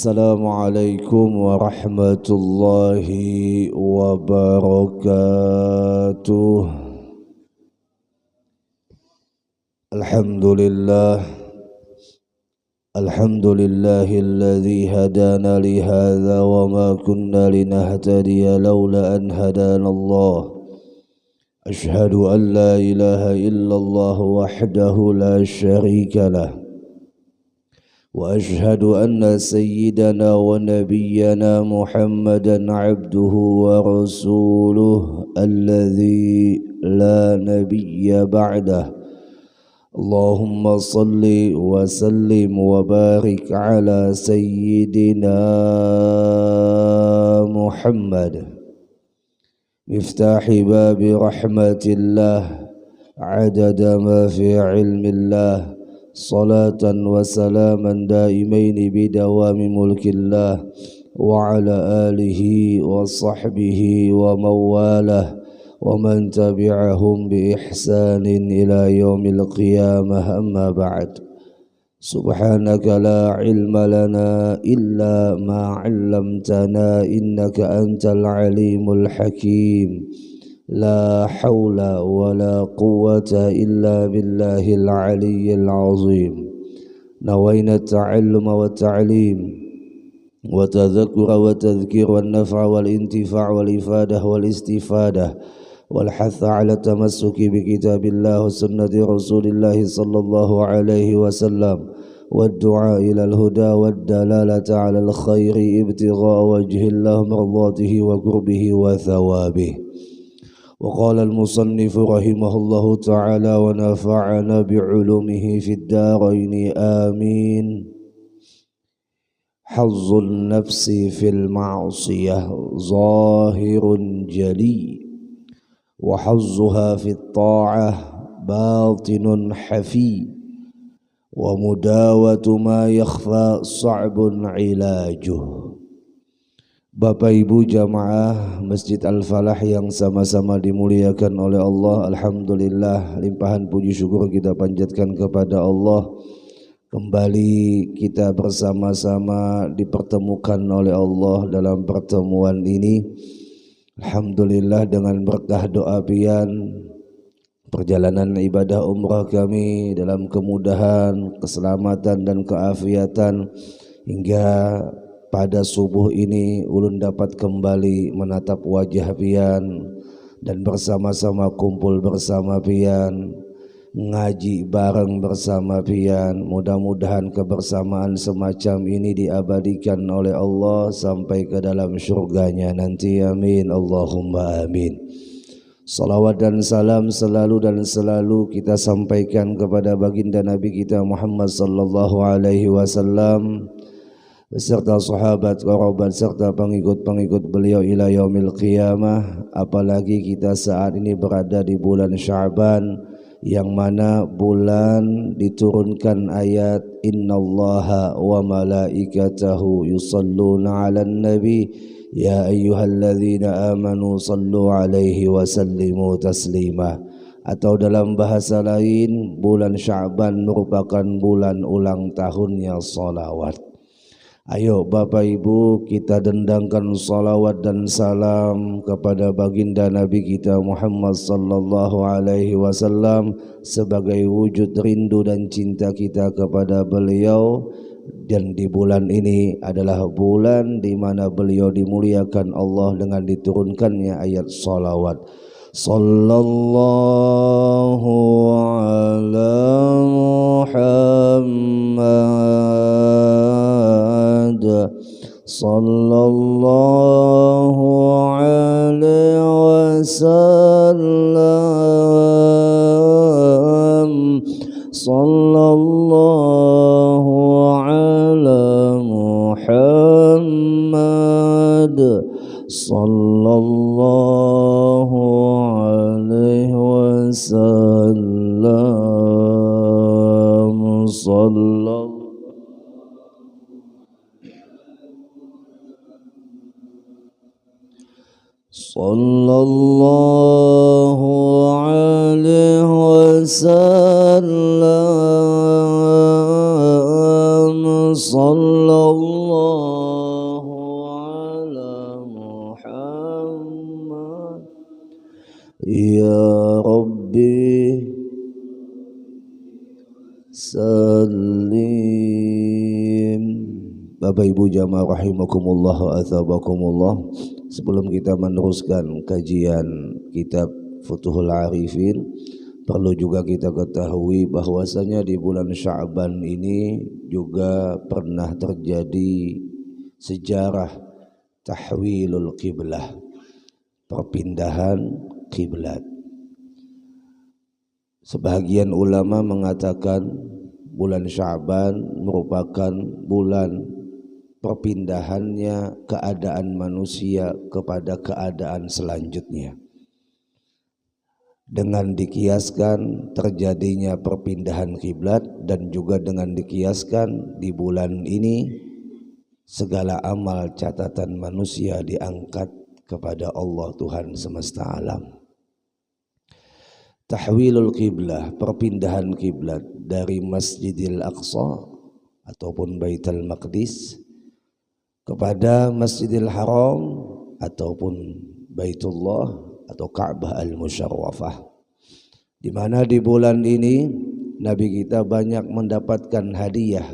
Assalamualaikum warahmatullahi wabarakatuh. Alhamdulillahilladzi hadana li hadza wa ma kunna linahtadiya laula an hadanallah. Ashhadu an la ilaha illallah wahdahu la syarika lah. وأشهد أن سيدنا ونبينا محمدا عبده ورسوله الذي لا نبي بعده. اللهم صل وسلم وبارك على سيدنا محمد مفتاح باب رحمة الله عدد ما في علم الله صلاة وسلاما دائمين بدوام ملك الله وعلى آله وصحبه ومن والاه ومن تبعهم بإحسان إلى يوم القيامة. أما بعد، سبحانك لا علم لنا إلا ما علمتنا إنك أنت العليم الحكيم. لا حول ولا قوة إلا بالله العلي العظيم. نوينا التعلم والتعليم وتذكر وتذكير والنفع والانتفاع والإفادة والاستفادة والحث على التمسك بكتاب الله وسنة رسول الله صلى الله عليه وسلم والدعاء إلى الهدى والدلالة على الخير ابتغاء وجه الله مرضاته وقربه وثوابه. وقال المصنف رحمه الله تعالى ونفعنا بعلومه في الدارين آمين. حظ النفس في المعصية ظاهر جلي، وحظها في الطاعة باطن حفي، ومداوة ما يخفى صعب علاجه. Bapak Ibu jamaah Masjid Al-Falah yang sama-sama dimuliakan oleh Allah, alhamdulillah limpahan puji syukur kita panjatkan kepada Allah. Kembali kita bersama-sama dipertemukan oleh Allah dalam pertemuan ini. Alhamdulillah dengan berkah doa pian perjalanan ibadah umrah kami dalam kemudahan, keselamatan dan keafiatan hingga pada subuh ini ulun dapat kembali menatap wajah pian dan bersama-sama kumpul bersama pian, ngaji bareng bersama pian. Mudah-mudahan kebersamaan semacam ini diabadikan oleh Allah sampai ke dalam surganya nanti, amin Allahumma amin. Salawat dan salam selalu kita sampaikan kepada baginda Nabi kita Muhammad sallallahu alaihi wasallam beserta sahabat, kerabat serta pengikut-pengikut beliau ila yaumil qiyamah. Apalagi kita saat ini berada di bulan Sya'ban yang mana bulan diturunkan ayat innallaha wa malaikatahu yusalluna 'alan nabi ya ayyuhalladzina amanu sallu 'alaihi wa sallimu taslima. Atau dalam bahasa lain, bulan Sya'ban merupakan bulan ulang tahunnya salawat. Ayo Bapak Ibu kita dendangkan salawat dan salam kepada baginda Nabi kita Muhammad sallallahu alaihi wasallam sebagai wujud rindu dan cinta kita kepada beliau. Dan di bulan ini adalah bulan di mana beliau dimuliakan Allah dengan diturunkannya ayat salawat. Sallallahu ala Muhammad sallallahu alaihi wasallam sallallahu ala Muhammad sallallahu alaihi wasallam sallallahu alaihi wasallam sallallahu Ya Rabbi Salim. Bapak Ibu jamaah rahimakumullah wa athabakumullah. Sebelum kita meneruskan kajian kitab Futuhul Arifin, perlu juga kita ketahui bahwasanya di bulan Sya'ban ini juga pernah terjadi sejarah tahwilul qiblah, perpindahan kiblat. Sebahagian ulama mengatakan bulan Sya'ban merupakan bulan perpindahannya keadaan manusia kepada keadaan selanjutnya, dengan dikiaskan terjadinya perpindahan kiblat, dan juga dengan dikiaskan di bulan ini segala amal catatan manusia diangkat kepada Allah Tuhan semesta alam. Tahwilul qiblah, perpindahan kiblat dari Masjidil Aqsa ataupun Baitul Maqdis kepada Masjidil Haram ataupun Baitullah atau Ka'bah Al-Musyarrafah, di mana di bulan ini Nabi kita banyak mendapatkan hadiah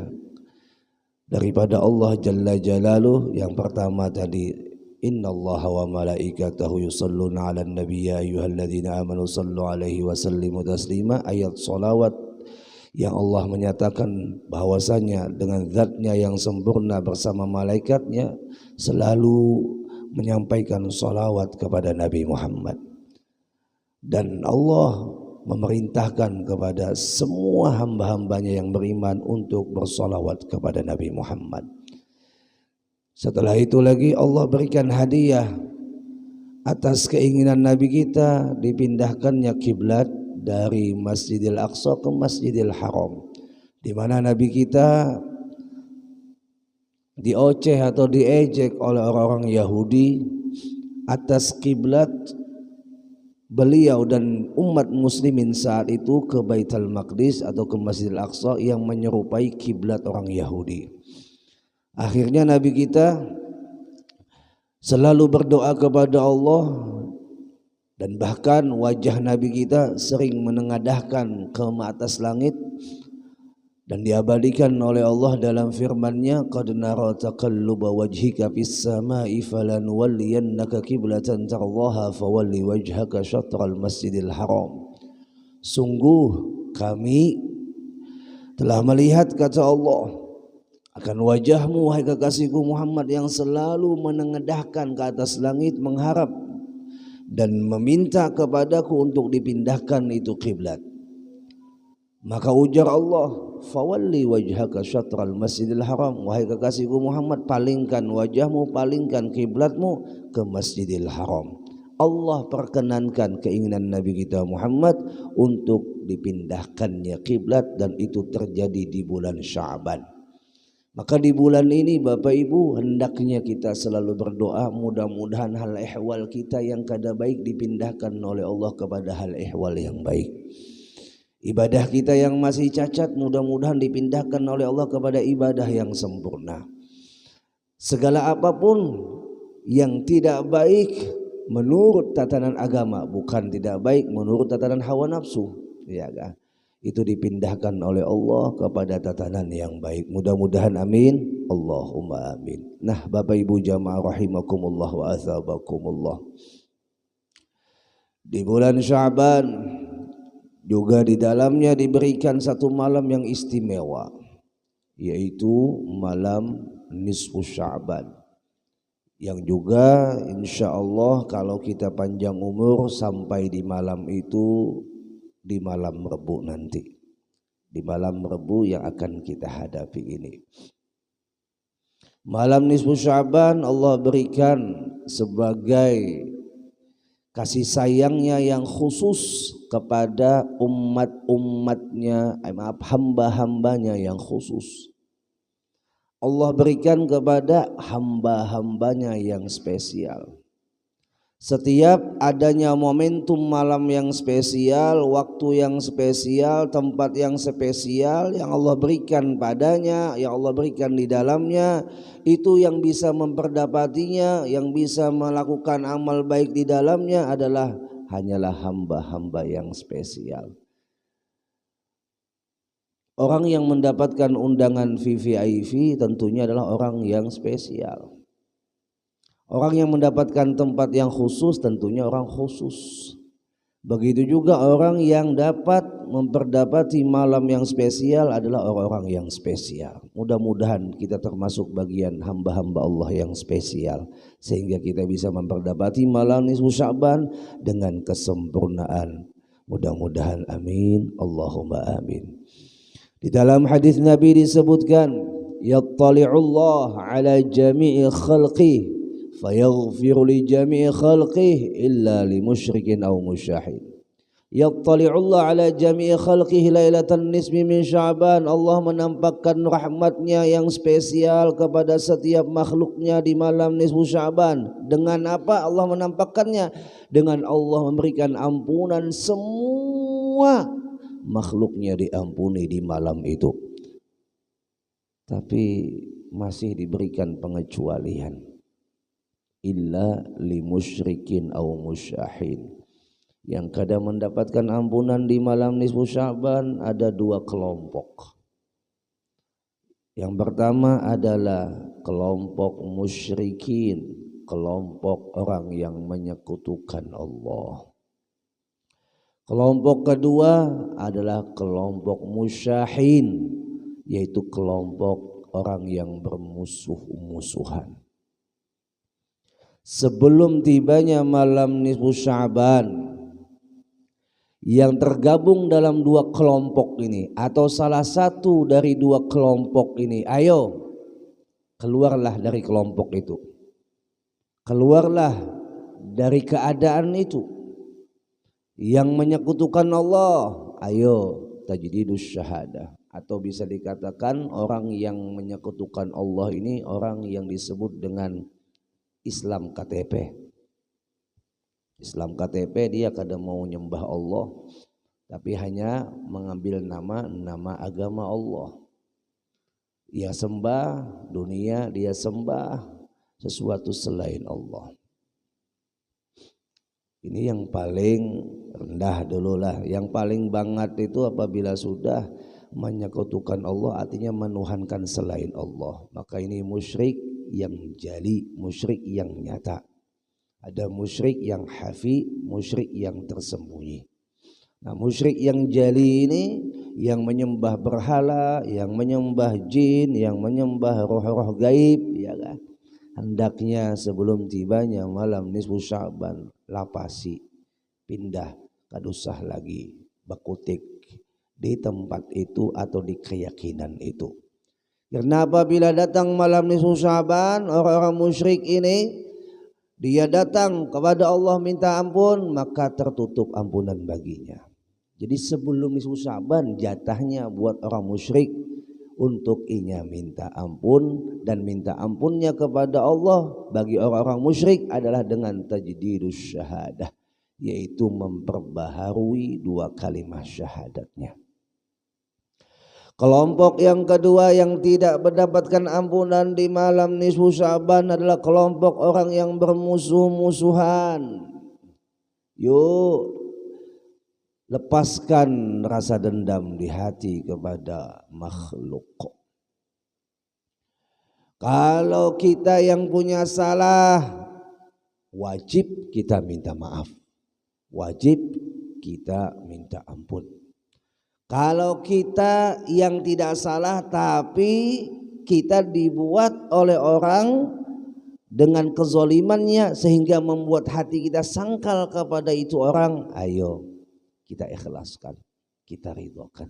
daripada Allah Jalla Jalaluh. Yang pertama tadi, innallaha wa malaikatahu yusalluna 'alan nabiy ya ayyuhalladzina amanu sallu 'alaihi wa sallimu taslima. Ayat salawat yang Allah menyatakan bahwasanya dengan zatnya yang sempurna bersama malaikatnya selalu menyampaikan salawat kepada Nabi Muhammad, dan Allah memerintahkan kepada semua hamba-hambanya yang beriman untuk bersalawat kepada Nabi Muhammad. Setelah itu lagi Allah berikan hadiah atas keinginan Nabi kita dipindahkannya kiblat dari Masjidil Aqsa ke Masjidil Haram, di mana Nabi kita dioceh atau diejek oleh orang-orang Yahudi atas kiblat beliau dan umat muslimin saat itu ke Baitul Maqdis atau ke Masjidil Aqsa yang menyerupai kiblat orang Yahudi. Akhirnya Nabi kita selalu berdoa kepada Allah, dan bahkan wajah Nabi kita sering menengadahkan ke atas langit, dan diabadikan oleh Allah dalam firman-Nya, qad nara taqalluba wajhika fis samai falanwalliyannaka qiblatan tardaha fawalli wajhaka syatral masjidil haram. Sungguh kami telah melihat, kata Allah, akan wajahmu wahai kekasihku Muhammad yang selalu menengadahkan ke atas langit mengharap dan meminta kepadaku untuk dipindahkan itu kiblat. Maka ujar Allah, fawalli wajhaka syatral masjidil haram, wahai kekasihku Muhammad, palingkan wajahmu, palingkan kiblatmu ke Masjidil Haram. Allah perkenankan keinginan Nabi kita Muhammad untuk dipindahkannya kiblat, dan itu terjadi di bulan Sya'ban. Maka di bulan ini Bapak Ibu hendaknya kita selalu berdoa, mudah-mudahan hal ehwal kita yang kada baik dipindahkan oleh Allah kepada hal ehwal yang baik. Ibadah kita yang masih cacat mudah-mudahan dipindahkan oleh Allah kepada ibadah yang sempurna. Segala apapun yang tidak baik menurut tatanan agama, bukan tidak baik menurut tatanan hawa nafsu, ya kan? Itu dipindahkan oleh Allah kepada tatanan yang baik. Mudah-mudahan amin, Allahumma amin. Nah Bapak Ibu jamaah rahimakumullah wa athabakumullah, di bulan Sya'ban juga di dalamnya diberikan satu malam yang istimewa, yaitu malam nisfu Sya'ban, yang juga insya Allah kalau kita panjang umur sampai di malam itu, di malam Rebu nanti, di malam Rebu yang akan kita hadapi ini. Malam nisfu Sya'ban Allah berikan sebagai kasih sayangnya yang khusus kepada umat-umatnya, hamba-hambanya yang khusus. Allah berikan kepada hamba-hambanya yang spesial. Setiap adanya momentum malam yang spesial, waktu yang spesial, tempat yang spesial yang Allah berikan padanya, yang Allah berikan di dalamnya, itu yang bisa memperdapatinya, yang bisa melakukan amal baik di dalamnya adalah hanyalah hamba-hamba yang spesial. Orang yang mendapatkan undangan VVIP tentunya adalah orang yang spesial. Orang yang mendapatkan tempat yang khusus tentunya orang khusus. Begitu juga orang yang dapat memperdapati malam yang spesial adalah orang-orang yang spesial. Mudah-mudahan kita termasuk bagian hamba-hamba Allah yang spesial, sehingga kita bisa memperdapati malam nisfu Sya'ban dengan kesempurnaan. Mudah-mudahan amin, Allahumma amin. Di dalam hadis Nabi disebutkan, yattali'ullah ala jami'i khalqih fayaghfiru li jami'i khalqih illa li musyrikin aw musyahid. Yattali'ullah ala jami'i khalqih lailatan nisfi min Sya'ban. Allah menampakkan rahmatnya yang spesial kepada setiap makhluknya di malam nisfu Sya'ban. Dengan apa Allah menampakkannya? Dengan Allah memberikan ampunan semua makhluknya diampuni di malam itu. Tapi masih diberikan pengecualian, illa li musyrikin aw musyahin. Yang kadang mendapatkan ampunan di malam nisfu Sya'ban ada dua kelompok. Yang pertama adalah kelompok musyrikin, kelompok orang yang menyekutukan Allah. Kelompok kedua adalah kelompok musyahin, yaitu kelompok orang yang bermusuh-musuhan. Sebelum tibanya malam nisfu Sya'ban, yang tergabung dalam dua kelompok ini atau salah satu dari dua kelompok ini, ayo keluarlah dari kelompok itu, keluarlah dari keadaan itu. Yang menyekutukan Allah, ayo tajdidus syahadah, atau bisa dikatakan orang yang menyekutukan Allah ini orang yang disebut dengan Islam KTP. Islam KTP dia kadang mau nyembah Allah tapi hanya mengambil nama agama Allah. Ia sembah dunia, dia sembah sesuatu selain Allah. Ini yang paling rendah dulu lah. Yang paling banget itu apabila sudah menyekutukan Allah, artinya menuhankan selain Allah. Maka ini musyrik yang jali, musyrik yang nyata. Ada musyrik yang hafi, musyrik yang tersembunyi. Nah, musyrik yang jali ini yang menyembah berhala, yang menyembah jin, yang menyembah roh-roh gaib, ya kan? Hendaknya sebelum tibanya malam nisfu Sya'ban lapasi, pindah, kadusah lagi, bekutik di tempat itu atau di keyakinan itu. Karena apabila datang malam nisfu Sya'ban, orang-orang musyrik ini dia datang kepada Allah minta ampun, maka tertutup ampunan baginya. Jadi sebelum nisfu Sya'ban jatahnya buat orang musyrik untuk inya minta ampun, dan minta ampunnya kepada Allah bagi orang-orang musyrik adalah dengan tajdidus syahadah, yaitu memperbaharui dua kalimat syahadatnya. Kelompok yang kedua yang tidak mendapatkan ampunan di malam nisfu Sya'ban adalah kelompok orang yang bermusuh-musuhan. Yuk lepaskan rasa dendam di hati kepada makhluk. Kalau kita yang punya salah, wajib kita minta maaf, wajib kita minta ampun. Kalau kita yang tidak salah tapi kita dibuat oleh orang dengan kezolimannya sehingga membuat hati kita sangkal kepada itu orang, ayo kita ikhlaskan, kita ridhokan.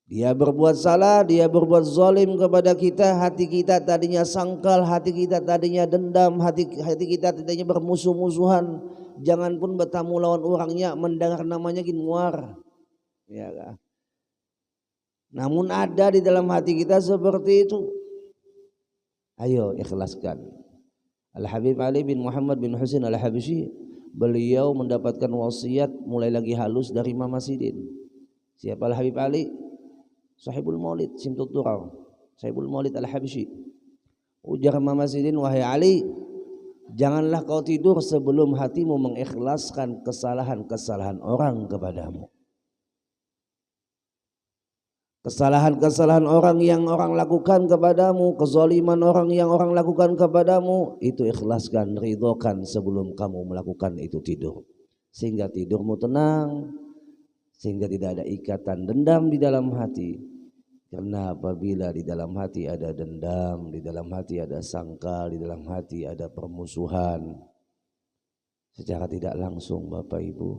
Dia berbuat salah, dia berbuat zalim kepada kita, hati kita tadinya sangkal, hati kita tadinya dendam, hati kita tadinya bermusuh-musuhan. Jangan pun bertamu lawan orangnya, mendengar namanya muar, ya kan? Namun ada di dalam hati kita seperti itu. Ayo ikhlaskan. Al-Habib Ali bin Muhammad bin Husain Al-Habsyi, beliau mendapatkan wasiat mulai lagi halus dari Imam Masjidin. Siapa Al-Habib Ali? Sahibul Maulid Simtut Durar, Sahibul Maulid Al-Habsyi. Ujar Imam Masjidin, wahai Ali, Janganlah kau tidur sebelum hatimu mengikhlaskan kesalahan-kesalahan orang kepadamu. Kesalahan-kesalahan orang yang orang lakukan kepadamu, kezaliman orang yang orang lakukan kepadamu, itu ikhlaskan, ridhokan sebelum kamu melakukan itu tidur. Sehingga tidurmu tenang, sehingga tidak ada ikatan dendam di dalam hati. Karena apabila di dalam hati ada dendam, di dalam hati ada sangkal, di dalam hati ada permusuhan, secara tidak langsung Bapak Ibu,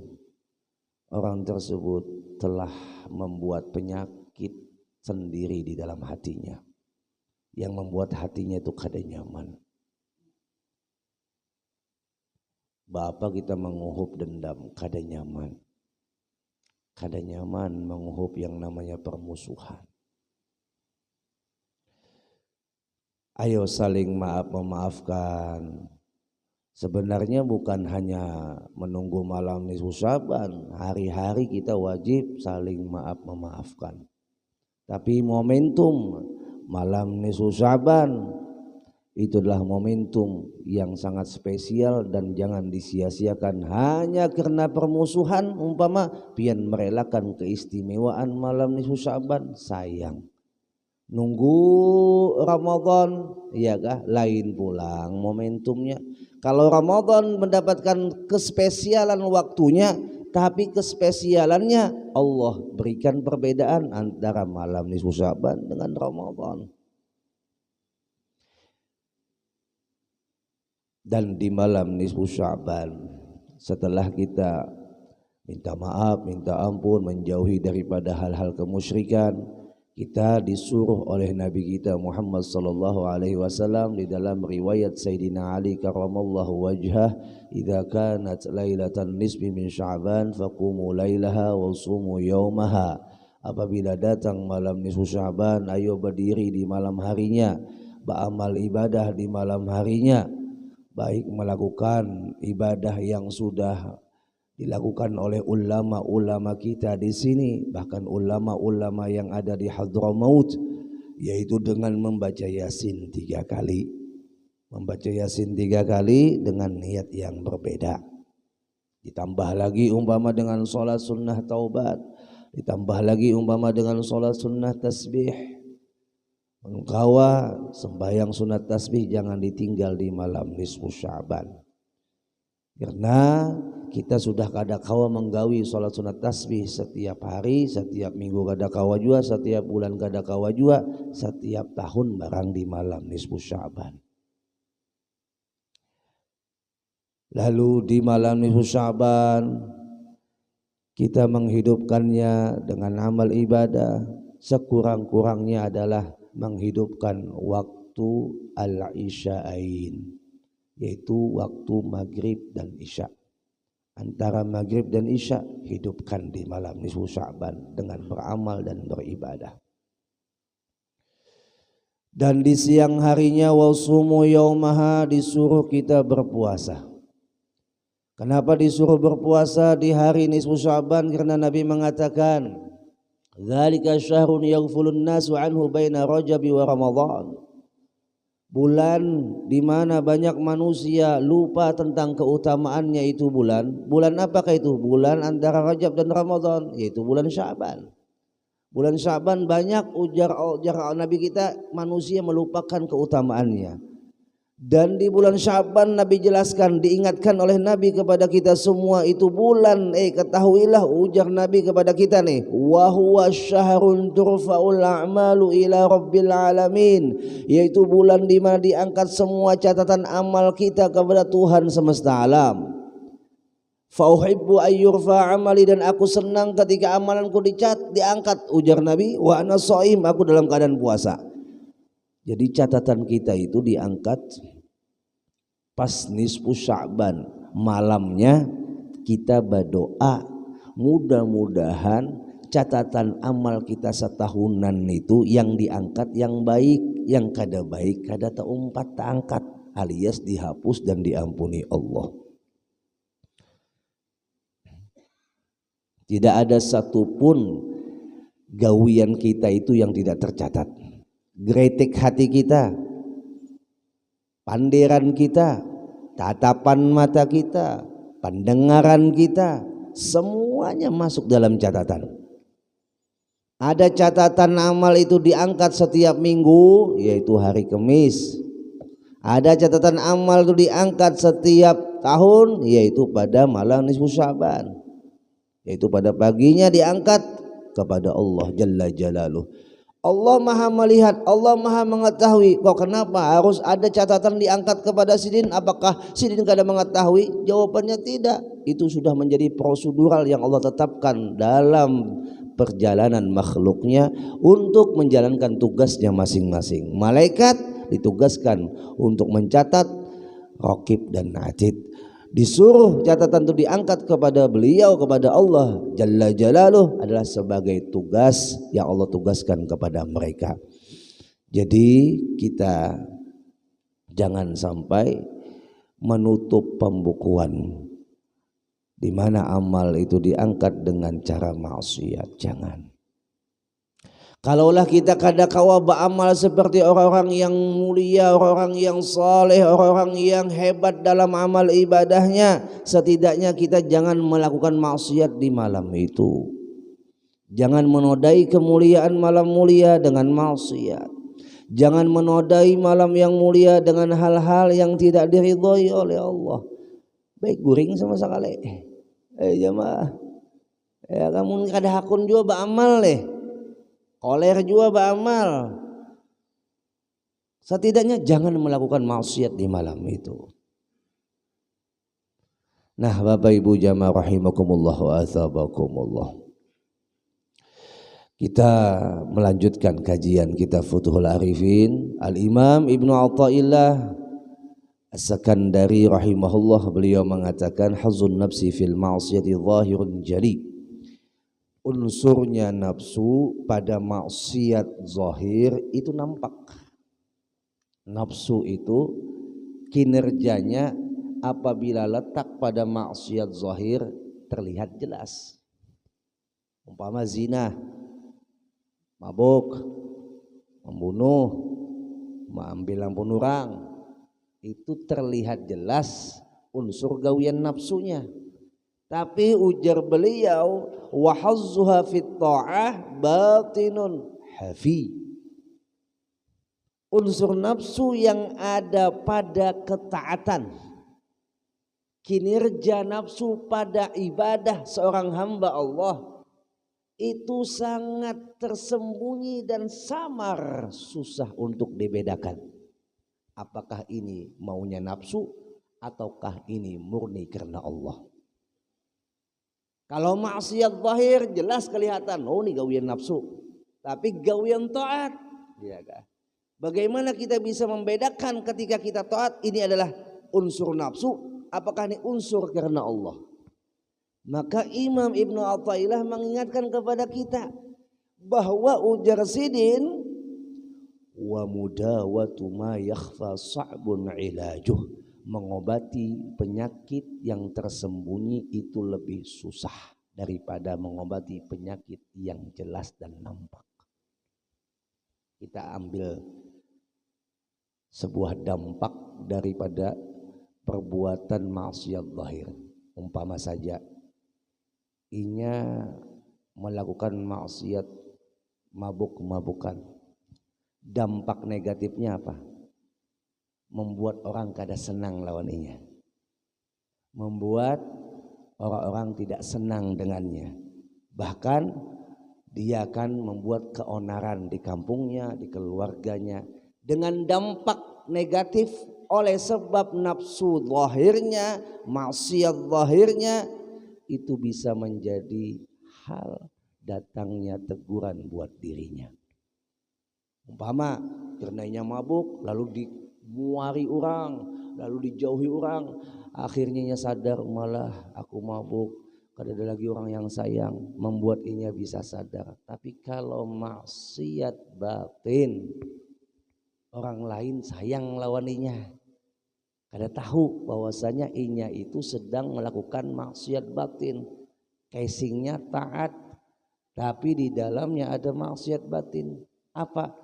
orang tersebut telah membuat penyakit sendiri di dalam hatinya, yang membuat hatinya itu kada nyaman. Bapak kita menguhup dendam, kada nyaman. Kada nyaman menguhup yang namanya permusuhan. Ayo saling maaf memaafkan. Sebenarnya bukan hanya menunggu malam nisfu Syaban, hari-hari kita wajib saling maaf memaafkan. Tapi momentum malam nisfu Syaban itu adalah momentum yang sangat spesial dan jangan disia-siakan hanya karena permusuhan. Umpama pian merelakan keistimewaan malam nisfu Syaban, sayang. Nunggu Ramadan, iya kah? Lain pulang momentumnya. Kalau Ramadan mendapatkan kespesialan waktunya, tapi kespesialannya Allah berikan perbedaan antara malam nisfu Syaban dengan Ramadan. Dan di malam nisfu Syaban, setelah kita minta maaf, minta ampun, menjauhi daripada hal-hal kemusyrikan, kita disuruh oleh Nabi kita Muhammad sallallahu alaihi wasallam di dalam riwayat Sayyidina Ali karramallahu wajhah, idza kanat lailatan nisfi min Sya'ban faqumu lailaha wa sumu yaumaha. Apabila datang malam nisfu Sya'ban, ayo berdiri di malam harinya, beramal ibadah di malam harinya, baik melakukan ibadah yang sudah dilakukan oleh ulama-ulama kita di sini, bahkan ulama-ulama yang ada di Hadramaut, yaitu dengan membaca Yasin 3 kali. Membaca Yasin 3 kali dengan niat yang berbeda. Ditambah lagi umpama dengan sholat sunnah taubat, ditambah lagi umpama dengan sholat sunnah tasbih. Mengkawa sembahyang sunat tasbih jangan ditinggal di malam nisfu Sya'ban. Karena kita sudah kada kawa menggawi sholat sunat tasbih setiap hari, setiap minggu kada kawa jua, setiap bulan kada kawa jua, setiap tahun barang di malam nisfu Sya'ban. Lalu di malam nisfu Sya'ban kita menghidupkannya dengan amal ibadah, sekurang-kurangnya adalah menghidupkan waktu al-isya'ain, yaitu waktu maghrib dan isya. Antara maghrib dan isya hidupkan di malam nisfu Sya'ban dengan beramal dan beribadah. Dan di siang harinya wasumu yaumaha, disuruh kita berpuasa. Kenapa disuruh berpuasa di hari nisfu Sya'ban? Karena Nabi mengatakan, dzalika syahrun yaghfulun nasu anhu baina Rajabi wa Ramadan. Bulan di mana banyak manusia lupa tentang keutamaannya itu bulan. Bulan apakah itu? Bulan antara Rajab dan Ramadan, yaitu bulan Sya'ban. Bulan Sya'ban banyak ujar Nabi kita manusia melupakan keutamaannya. Dan di bulan Sya'ban Nabi jelaskan, diingatkan oleh Nabi kepada kita semua, itu bulan ketahuilah ujar Nabi kepada kita nih, wa huwa syahrun turfa'ul a'malu ila rabbil alamin, yaitu bulan di mana diangkat semua catatan amal kita kepada Tuhan semesta alam. Fa uhibbu ayyurfa amali, dan aku senang ketika amalanku diangkat ujar Nabi, wa ana shaim, aku dalam keadaan puasa. Jadi catatan kita itu diangkat pas nisfu Sya'ban malamnya. Kita berdoa mudah-mudahan catatan amal kita setahunan itu yang diangkat yang baik, yang kada baik kada teumpat terangkat alias dihapus dan diampuni Allah. Tidak ada satupun gawian kita itu yang tidak tercatat. Gretek hati kita, panderan kita, tatapan mata kita, pendengaran kita, semuanya masuk dalam catatan. Ada catatan amal itu diangkat setiap minggu, yaitu hari Kamis. Ada catatan amal itu diangkat setiap tahun, yaitu pada malam nisfu Sya'ban, yaitu pada paginya diangkat kepada Allah Jalla Jalaluh. Allah maha melihat, Allah maha mengetahui. Kok kenapa harus ada catatan diangkat kepada sidin? Apakah sidin kada mengetahui? Jawabannya tidak. Itu sudah menjadi prosedural yang Allah tetapkan dalam perjalanan makhluknya untuk menjalankan tugasnya masing-masing. Malaikat ditugaskan untuk mencatat, Raqib dan Atid disuruh catatan itu diangkat kepada beliau, kepada Allah Jalla Jalaluh, adalah sebagai tugas yang Allah tugaskan kepada mereka. Jadi kita jangan sampai menutup pembukuan di mana amal itu diangkat dengan cara maksiat. Jangan. Kalaulah kita kada kawa beramal seperti orang-orang yang mulia, orang-orang yang saleh, orang-orang yang hebat dalam amal ibadahnya, setidaknya kita jangan melakukan maksiat di malam itu. Jangan menodai kemuliaan malam mulia dengan maksiat. Jangan menodai malam yang mulia dengan hal-hal yang tidak diridhoi oleh Allah. Baik guring sama sekali. Jamaah. Ya kamu kada hakun juga beramal leh. Koler juga beramal. Setidaknya jangan melakukan maksiat di malam itu. Nah, Bapak Ibu jamaah rahimakumullah wa athabakumullah. Kita melanjutkan kajian kitab Futuhul Arifin. Al-Imam Ibnu Athaillah As-Sakandari rahimahullah, beliau mengatakan hazun nafsi fil ma'siyati zahirun jali. Unsurnya nafsu pada maksiat zahir itu nampak. Nafsu itu kinerjanya apabila letak pada maksiat zahir terlihat jelas. Umpama zina, mabuk, membunuh, mengambil ampun orang, itu terlihat jelas unsur gawian nafsunya. Tapi ujar beliau, wa hazzuha fit ta'ah batinun hafi. Unsur nafsu yang ada pada ketaatan, kinerja nafsu pada ibadah seorang hamba Allah, itu sangat tersembunyi dan samar, susah untuk dibedakan. Apakah ini maunya nafsu ataukah ini murni karena Allah? Kalau maksiat zahir jelas kelihatan, oh ini gawian nafsu. Tapi gawian taat, ya kan? Bagaimana kita bisa membedakan ketika kita taat ini adalah unsur nafsu, apakah ini unsur karena Allah? Maka Imam Ibnu Athaillah mengingatkan kepada kita bahwa ujar sidin wa mudawatu ma yakhfa sa'bun ilajuh, mengobati penyakit yang tersembunyi itu lebih susah daripada mengobati penyakit yang jelas dan nampak. Kita ambil sebuah dampak daripada perbuatan maksiat zahir. Umpama saja inya melakukan maksiat mabuk-mabukan. Dampak negatifnya apa? Membuat orang kada senang lawan inya. Membuat orang-orang tidak senang dengannya. Bahkan dia akan membuat keonaran di kampungnya, di keluarganya. Dengan dampak negatif oleh sebab nafsu zahirnya, maksiat zahirnya, itu bisa menjadi hal datangnya teguran buat dirinya. Umpama karenanya mabuk lalu dimuari orang, lalu dijauhi orang, akhirnya ia sadar malah aku mabuk, kada ada lagi orang yang sayang, membuat inya bisa sadar. Tapi kalau maksiat batin, orang lain sayang lawan inya, kada tahu bahwasanya inya itu sedang melakukan maksiat batin. Casingnya taat, tapi di dalamnya ada maksiat batin. Apa?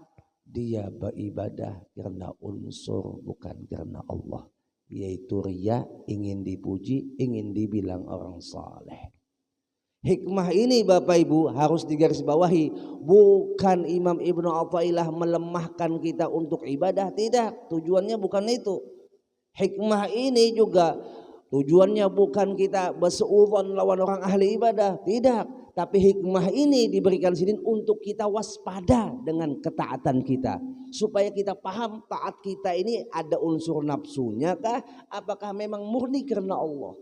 Dia beribadah karena unsur bukan karena Allah. yaitu riya, ingin dipuji, ingin dibilang orang saleh. Hikmah ini Bapak Ibu harus digarisbawahi, bukan Imam Ibnu Athaillah melemahkan kita untuk ibadah, tidak, tujuannya bukan itu. Hikmah ini juga tujuannya bukan kita bersuudzon lawan orang ahli ibadah, tidak, tapi hikmah ini diberikan sini untuk kita waspada dengan ketaatan kita, supaya kita paham taat kita ini ada unsur nafsunya kah, apakah memang murni karena Allah.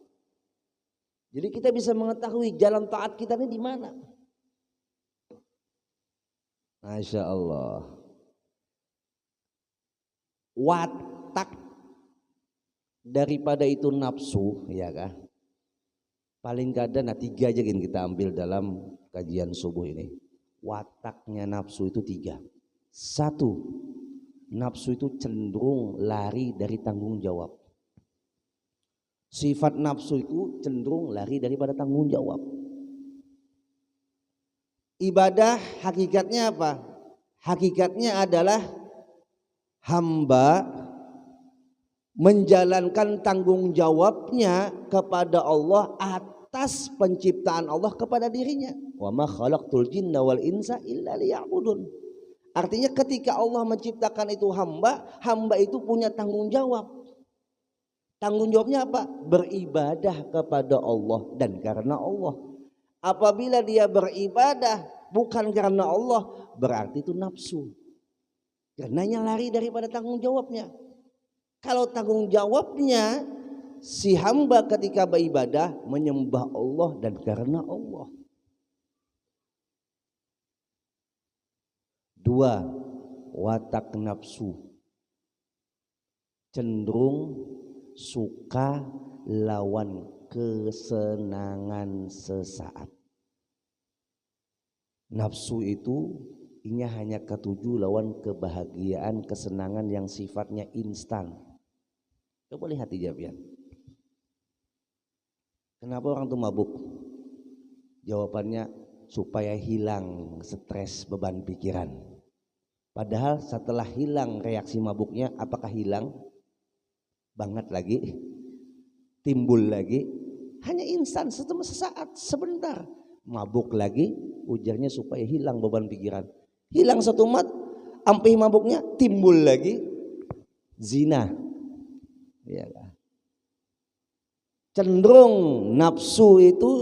Jadi kita bisa mengetahui jalan taat kita ini di mana. Masya Allah. Watak daripada itu nafsu, ya kan? Paling kadang 3 aja yang kita ambil dalam kajian subuh ini. Wataknya nafsu itu 3. 1, nafsu itu cenderung lari dari tanggung jawab. Sifat nafsu itu cenderung lari daripada tanggung jawab. Ibadah hakikatnya apa? Hakikatnya adalah hamba menjalankan tanggung jawabnya kepada Allah atas penciptaan Allah kepada dirinya. Wa ma khalaqtul jinna wal insa illa liya'budun. Artinya ketika Allah menciptakan itu hamba itu punya tanggung jawab. Tanggung jawabnya apa? Beribadah kepada Allah dan karena Allah. Apabila dia beribadah bukan karena Allah, berarti itu nafsu. Karenanya lari daripada tanggung jawabnya. Kalau tanggung jawabnya si hamba ketika beribadah menyembah Allah dan karena Allah. 2, watak nafsu cenderung suka lawan kesenangan sesaat. Nafsu itu ini hanya ketuju lawan kebahagiaan, kesenangan yang sifatnya instan. Coba lihat hijabnya. Kenapa orang tuh mabuk? Jawabannya supaya hilang stres, beban pikiran. Padahal setelah hilang reaksi mabuknya, apakah hilang? Banget lagi, timbul lagi, hanya instan, sesaat, sebentar, mabuk lagi, ujarnya supaya hilang beban pikiran, hilang satu mat, ampih mabuknya, timbul lagi, zina, ya kan? Cenderung nafsu itu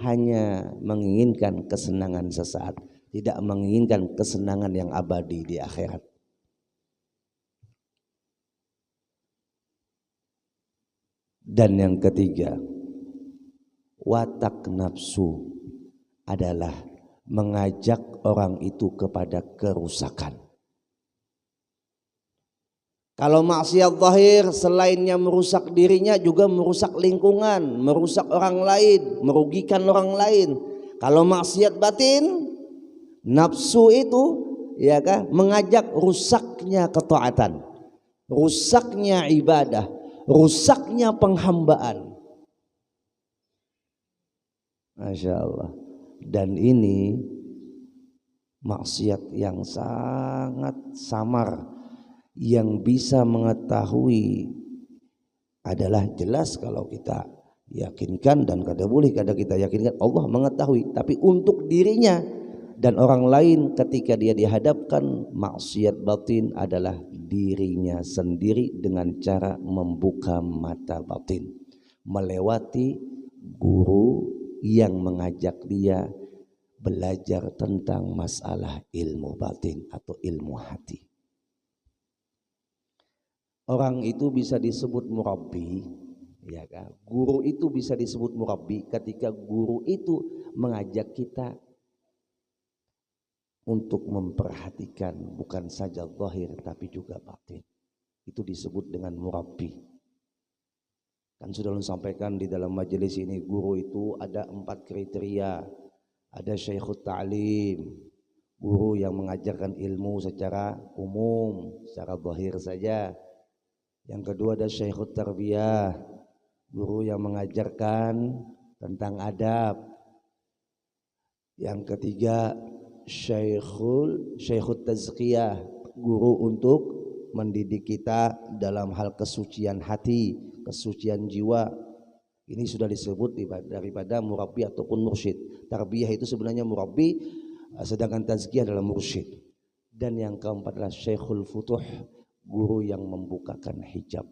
hanya menginginkan kesenangan sesaat, tidak menginginkan kesenangan yang abadi di akhirat. Dan yang ketiga, watak nafsu adalah mengajak orang itu kepada kerusakan. Kalau maksiat zahir selainnya merusak dirinya juga merusak lingkungan, merusak orang lain, merugikan orang lain. Kalau maksiat batin, nafsu itu ya kan mengajak rusaknya ketaatan, rusaknya ibadah, rusaknya penghambaan. Masya Allah. Dan ini maksiat yang sangat samar, yang bisa mengetahui adalah jelas kalau kita yakinkan, dan kada boleh kada kita yakinkan Allah mengetahui, tapi untuk dirinya dan orang lain ketika dia dihadapkan maksiat batin adalah dirinya sendiri dengan cara membuka mata batin, melewati guru yang mengajak dia belajar tentang masalah ilmu batin atau ilmu hati. Orang itu bisa disebut murabbi, ya kan? Guru itu bisa disebut murabbi ketika guru itu mengajak kita untuk memperhatikan bukan saja zahir tapi juga batin. Itu disebut dengan murabbi. Kan sudah sampaikan di dalam majelis ini, guru itu ada 4 kriteria. Ada syekhut ta'lim, guru yang mengajarkan ilmu secara umum, secara zahir saja. Yang kedua ada syekhut tarbiyah, guru yang mengajarkan tentang adab. Yang ketiga syekhut tazkiyah, guru untuk mendidik kita dalam hal kesucian hati, kesucian jiwa. Ini sudah disebut daripada murabbi ataupun mursyid. Tarbiyah itu sebenarnya murabbi, sedangkan tazkiyah adalah mursyid. Dan yang keempat adalah Syekhul Futuh, guru yang membukakan hijab.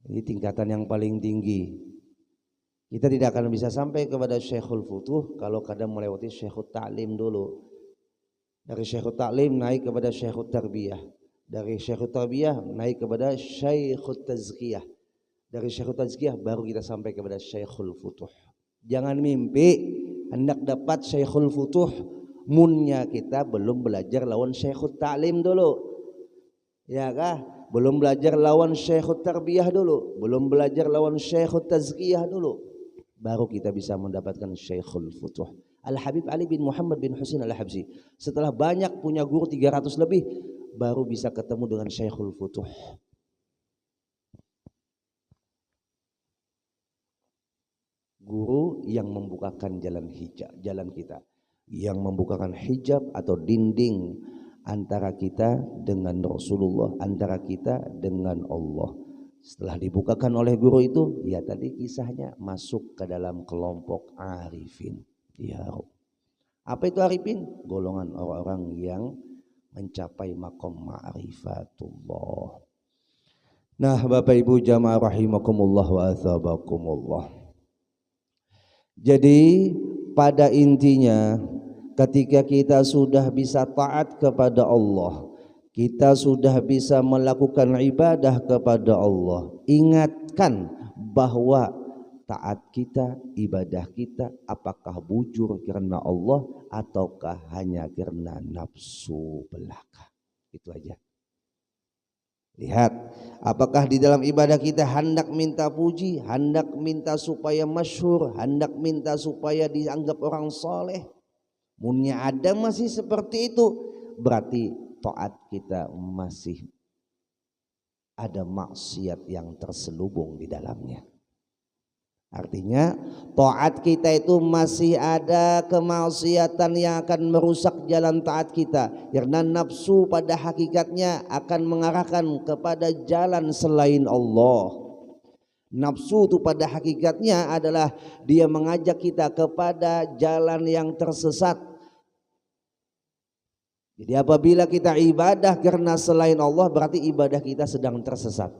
Ini tingkatan yang paling tinggi. Kita tidak akan bisa sampai kepada Syekhul Futuh kalau kadang melewati Syekhul Ta'lim dulu. Dari Syekhul Ta'lim naik kepada Syekhul Tarbiyah. Dari Syekhul Tarbiyah naik kepada Syekhul Tazkiyah. Dari Syekhul Tazkiyah baru kita sampai kepada Syekhul Futuh. Jangan mimpi hendak dapat Syekhul Futuh, munnya kita belum belajar lawan Syekhul Ta'lim dulu. Ya kah? Belum belajar lawan Syekhul Tarbiyah dulu, belum belajar lawan Syekhul Tazkiyah dulu, baru kita bisa mendapatkan Syekhul Futuh. Al-Habib Ali bin Muhammad bin Husain Al-Habsyi setelah banyak punya guru 300 lebih baru bisa ketemu dengan Syekhul Futuh. Guru yang membukakan jalan hijab, jalan kita, yang membukakan hijab atau dinding antara kita dengan Rasulullah, antara kita dengan Allah. Setelah dibukakan oleh guru itu, ya tadi kisahnya masuk ke dalam kelompok arifin. Ya, apa itu arifin? Golongan orang-orang yang mencapai makom ma'rifatullah. Nah, Bapak Ibu jamaah rahimakumullah wa athabakumullah. Jadi pada intinya ketika kita sudah bisa taat kepada Allah, kita sudah bisa melakukan ibadah kepada Allah, ingatkan bahwa taat kita, ibadah kita apakah bujur karena Allah ataukah hanya karena nafsu belaka. Itu aja. Lihat, apakah di dalam ibadah kita hendak minta puji, hendak minta supaya masyhur, hendak minta supaya dianggap orang soleh. Munnya ada masih seperti itu, berarti taat kita masih ada maksiat yang terselubung di dalamnya. Artinya taat kita itu masih ada kemaksiatan yang akan merusak jalan taat kita, karena nafsu pada hakikatnya akan mengarahkan kepada jalan selain Allah. Nafsu itu pada hakikatnya adalah dia mengajak kita kepada jalan yang tersesat. Jadi apabila kita ibadah karena selain Allah, berarti ibadah kita sedang tersesat.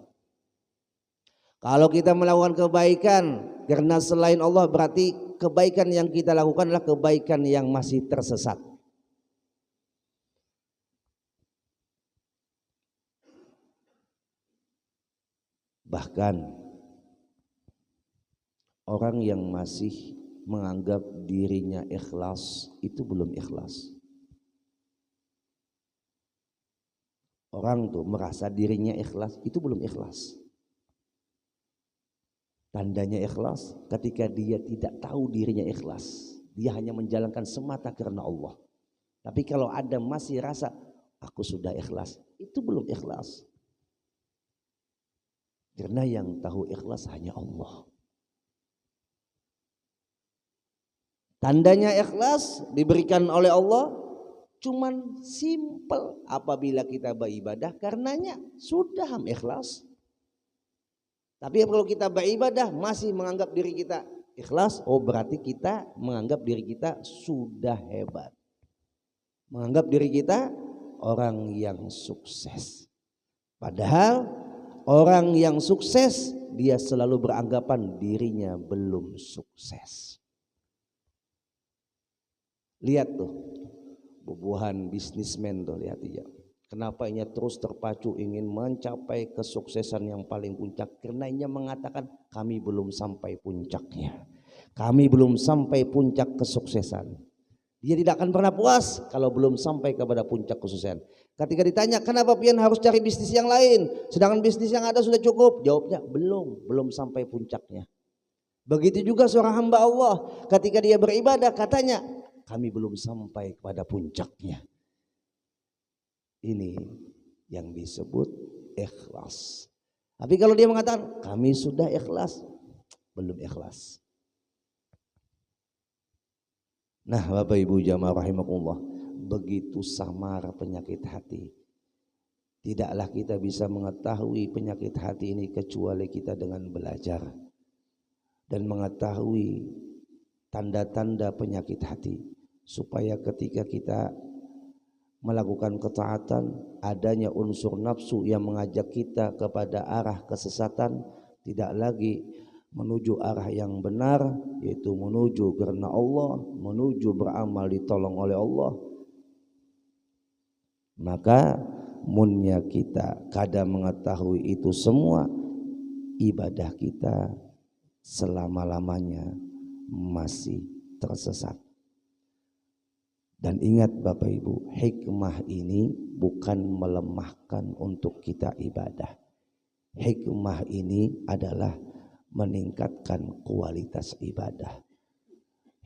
Kalau kita melakukan kebaikan karena selain Allah, berarti kebaikan yang kita lakukan adalah kebaikan yang masih tersesat. Bahkan orang yang masih menganggap dirinya ikhlas itu belum ikhlas. Orang tuh merasa dirinya ikhlas itu belum ikhlas. Tandanya ikhlas ketika dia tidak tahu dirinya ikhlas, dia hanya menjalankan semata karena Allah. Tapi kalau ada masih rasa aku sudah ikhlas, itu belum ikhlas. Karena yang tahu ikhlas hanya Allah. Tandanya ikhlas diberikan oleh Allah cuman simple, apabila kita beribadah karenanya sudah ikhlas. Tapi kalau kita beribadah masih menganggap diri kita ikhlas, oh berarti kita menganggap diri kita sudah hebat, menganggap diri kita orang yang sukses. Padahal orang yang sukses dia selalu beranggapan dirinya belum sukses. Lihat tuh bubuhan bisnismen tuh, lihat ya. Kenapa ia terus terpacu ingin mencapai kesuksesan yang paling puncak? Karena ia mengatakan kami belum sampai puncaknya, kami belum sampai puncak kesuksesan. Dia tidak akan pernah puas kalau belum sampai kepada puncak kesuksesan. Ketika ditanya kenapa pian harus cari bisnis yang lain, sedangkan bisnis yang ada sudah cukup, jawabnya belum sampai puncaknya. Begitu juga seorang hamba Allah, ketika dia beribadah katanya kami belum sampai kepada puncaknya. Ini yang disebut ikhlas. Tapi kalau dia mengatakan kami sudah ikhlas, belum ikhlas. Nah, Bapak Ibu jamaah rahimakumullah, begitu samar penyakit hati. Tidaklah kita bisa mengetahui penyakit hati ini kecuali kita dengan belajar dan mengetahui tanda-tanda penyakit hati, supaya ketika kita melakukan ketaatan, adanya unsur nafsu yang mengajak kita kepada arah kesesatan, tidak lagi menuju arah yang benar, yaitu menuju karena Allah, menuju beramal ditolong oleh Allah. Maka munnya kita kadang mengetahui itu semua, ibadah kita selama-lamanya masih tersesat. Dan ingat Bapak Ibu, hikmah ini bukan melemahkan untuk kita ibadah. Hikmah ini adalah meningkatkan kualitas ibadah.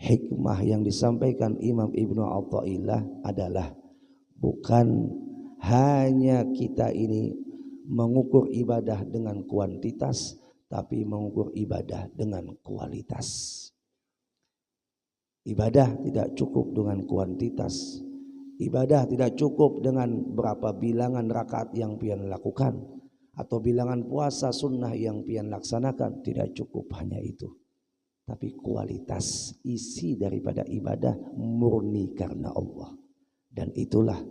Hikmah yang disampaikan Imam Ibnu Athaillah adalah bukan hanya kita ini mengukur ibadah dengan kuantitas, tapi mengukur ibadah dengan kualitas. Ibadah tidak cukup dengan kuantitas. Ibadah tidak cukup dengan berapa bilangan rakaat yang pian lakukan atau bilangan puasa sunnah yang pian laksanakan. Tidak cukup hanya itu, tapi kualitas isi daripada ibadah murni karena Allah. Dan itulah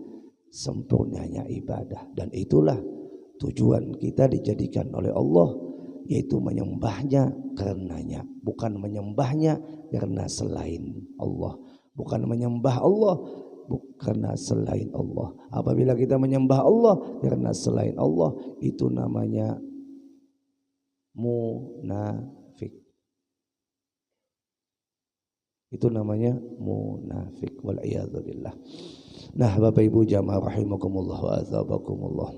sempurnanya ibadah, dan itulah tujuan kita dijadikan oleh Allah, yaitu menyembahnya karenanya, bukan menyembahnya karena selain Allah, bukan menyembah Allah karena selain Allah. Apabila kita menyembah Allah karena selain Allah, itu namanya munafik. Itu namanya munafik, wal iyadzu billah. Nah, Bapak Ibu jamaah rahimakumullah wa azabakumullah.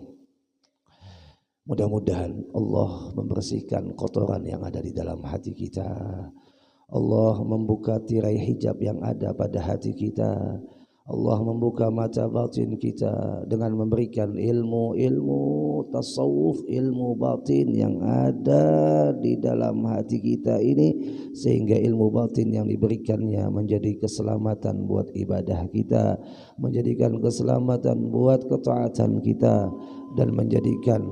Mudah-mudahan Allah membersihkan kotoran yang ada di dalam hati kita. Allah membuka tirai hijab yang ada pada hati kita. Allah membuka mata batin kita dengan memberikan ilmu tasawuf, ilmu batin yang ada di dalam hati kita ini, sehingga ilmu batin yang diberikannya menjadi keselamatan buat ibadah kita, menjadikan keselamatan buat ketaatan kita, dan menjadikan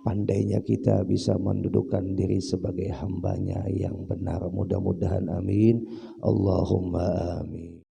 pandainya kita bisa mendudukkan diri sebagai hambanya yang benar. Mudah-mudahan amin. Allahumma amin.